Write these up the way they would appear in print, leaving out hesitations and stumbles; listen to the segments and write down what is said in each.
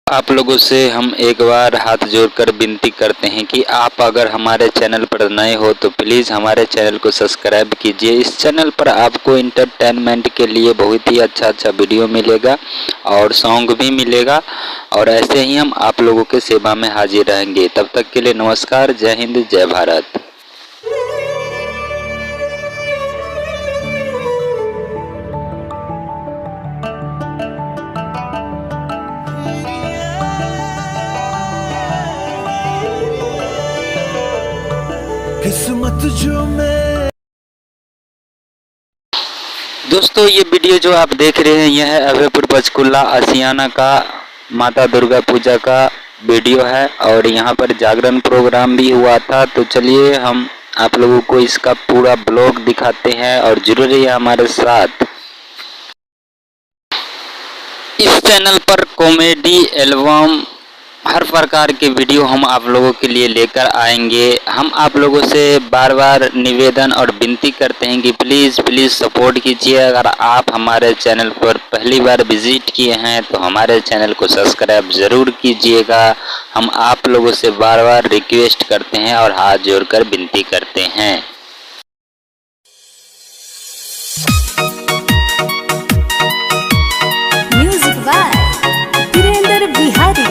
आप लोगों से हम एक बार हाथ जोड़कर विनती करते हैं कि आप अगर हमारे चैनल पर नए हो तो प्लीज़ हमारे चैनल को सब्सक्राइब कीजिए। इस चैनल पर आपको इंटरटेनमेंट के लिए बहुत ही अच्छा वीडियो मिलेगा और सॉन्ग भी मिलेगा, और ऐसे ही हम आप लोगों के सेवा में हाजिर रहेंगे। तब तक के लिए नमस्कार, जय हिंद, जय भारत। किस्मत जो मैं। दोस्तों, ये वीडियो जो आप देख रहे हैं यह है अभयपुर पंचकुला आशियाना का माता दुर्गा पूजा का वीडियो है, और यहाँ पर जागरण प्रोग्राम भी हुआ था। तो चलिए हम आप लोगों को इसका पूरा ब्लॉग दिखाते हैं, और जरूर रहिए हमारे साथ। इस चैनल पर कॉमेडी एल्बम हर प्रकार के वीडियो हम आप लोगों के लिए लेकर आएंगे। हम आप लोगों से बार बार निवेदन और विनती करते हैं कि प्लीज़ सपोर्ट कीजिए। अगर आप हमारे चैनल पर पहली बार विजिट किए हैं तो हमारे चैनल को सब्सक्राइब ज़रूर कीजिएगा। हम आप लोगों से बार बार रिक्वेस्ट करते हैं और हाथ जोड़कर विनती करते हैं। Music by Virendra Bihari.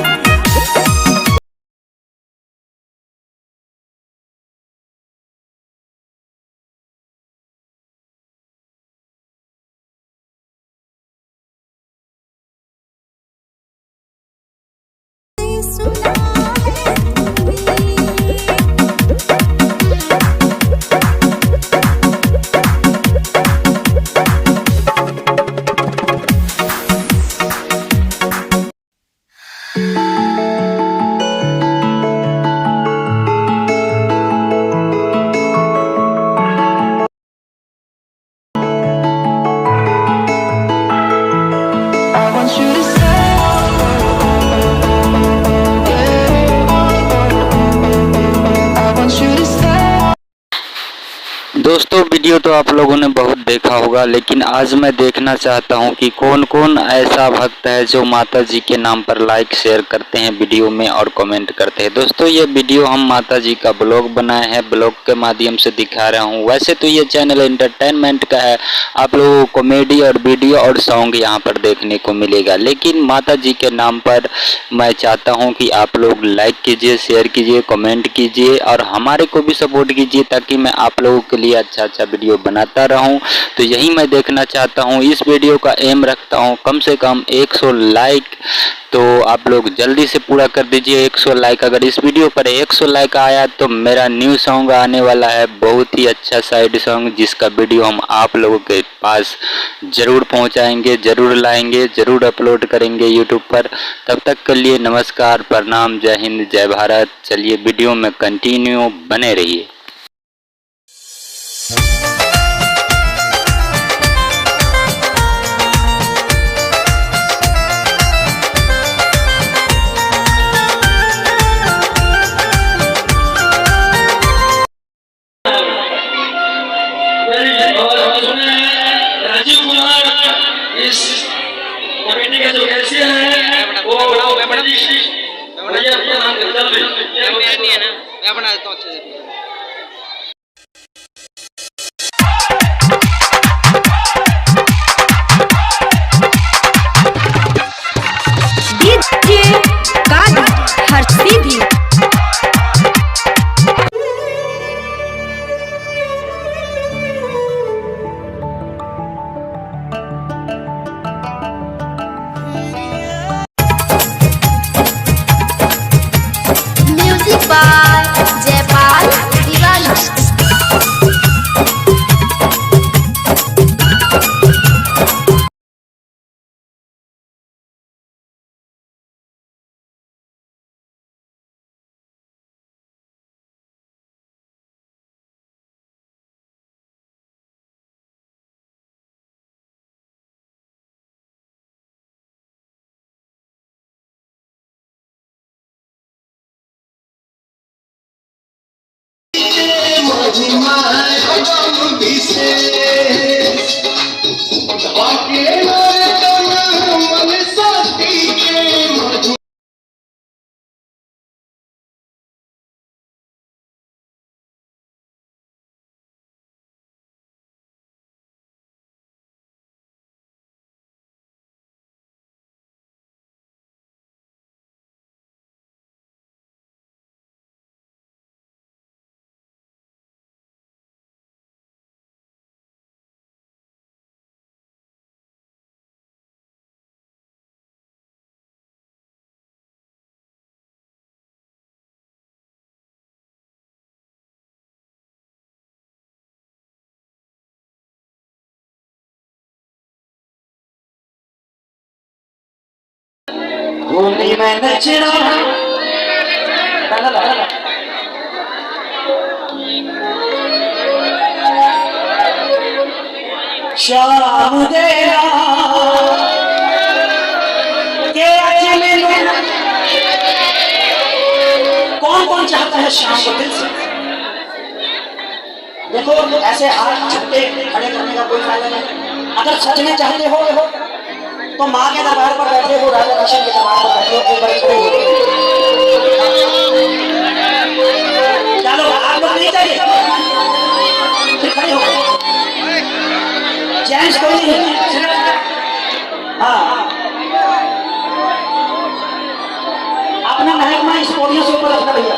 दोस्तों, वीडियो तो आप लोगों ने बहुत देखा होगा, लेकिन आज मैं देखना चाहता हूं कि कौन कौन ऐसा भक्त है जो माता जी के नाम पर लाइक शेयर करते हैं वीडियो में और कमेंट करते हैं। दोस्तों, ये वीडियो हम माता जी का ब्लॉग बनाए हैं, ब्लॉग के माध्यम से दिखा रहा हूं। वैसे तो ये चैनल एंटरटेनमेंट का है, आप लोगों को कॉमेडी और वीडियो और सॉन्ग यहाँ पर देखने को मिलेगा, लेकिन माता जी के नाम पर मैं चाहता हूँ कि आप लोग लाइक कीजिए, शेयर कीजिए, कमेंट कीजिए और हमारे को भी सपोर्ट कीजिए, ताकि मैं आप लोगों के लिए अच्छा वीडियो बनाता रहूं। तो यही मैं देखना चाहता हूं। इस वीडियो का एम रखता हूं कम से कम 100 लाइक, तो आप लोग जल्दी से पूरा कर दीजिए 100 लाइक। अगर इस वीडियो पर 100 लाइक आया तो मेरा न्यू सॉन्ग आने वाला है, बहुत ही अच्छा साइड सॉन्ग, जिसका वीडियो हम आप लोगों के पास जरूर पहुंचाएंगे, जरूर लाएंगे, जरूर अपलोड करेंगे यूट्यूब पर। तब तक के लिए नमस्कार, प्रणाम, जय हिंद, जय भारत। चलिए वीडियो में कंटिन्यू बने रहिए। इस कमेटी का जो कैसे है वो भैया नाम जल्दी नहीं है ना, मैं बना देता हूँ अच्छे से। DJ Kali Harsiddhi. Music by Jaipal महिमा हम विशेष धाके तन मन सती के मधु होली में नचना श्याम देरा के अकेले कौन कौन चाहता है शाम को दिल से? देखो ऐसे हाथ छुट्टे खड़े करने का कोई फायदा नहीं। अगर सच में चाहते हो तो माँ के दरबार पर बैठे हो, राजा कृष्ण के दरबार पर बैठे हो, एक बार खड़े हो। चलो आप लोग नहीं चाहिए, फिर खड़े हो। जेंट्स कोई नहीं, हाँ अपना महकमा इस पोडियम से ऊपर रखना भैया।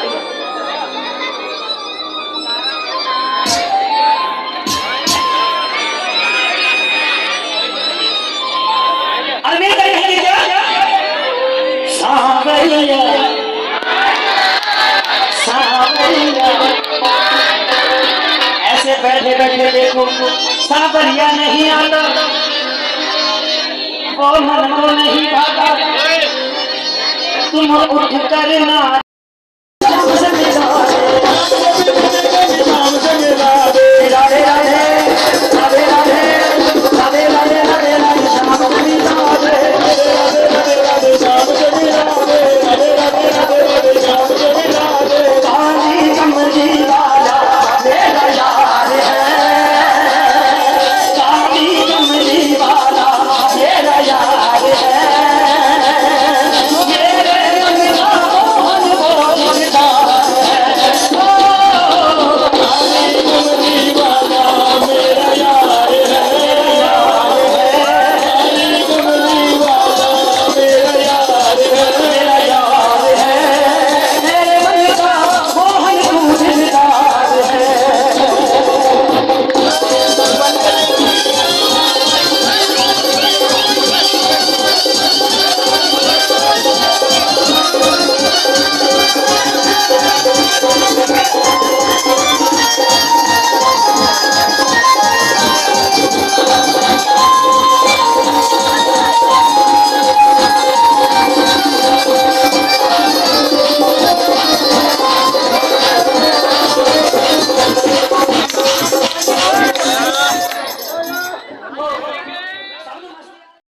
ऐसे बैठे बैठे देखो सावरिया नहीं आता, वो मन को नहीं भाता, तुम उठ कर नाच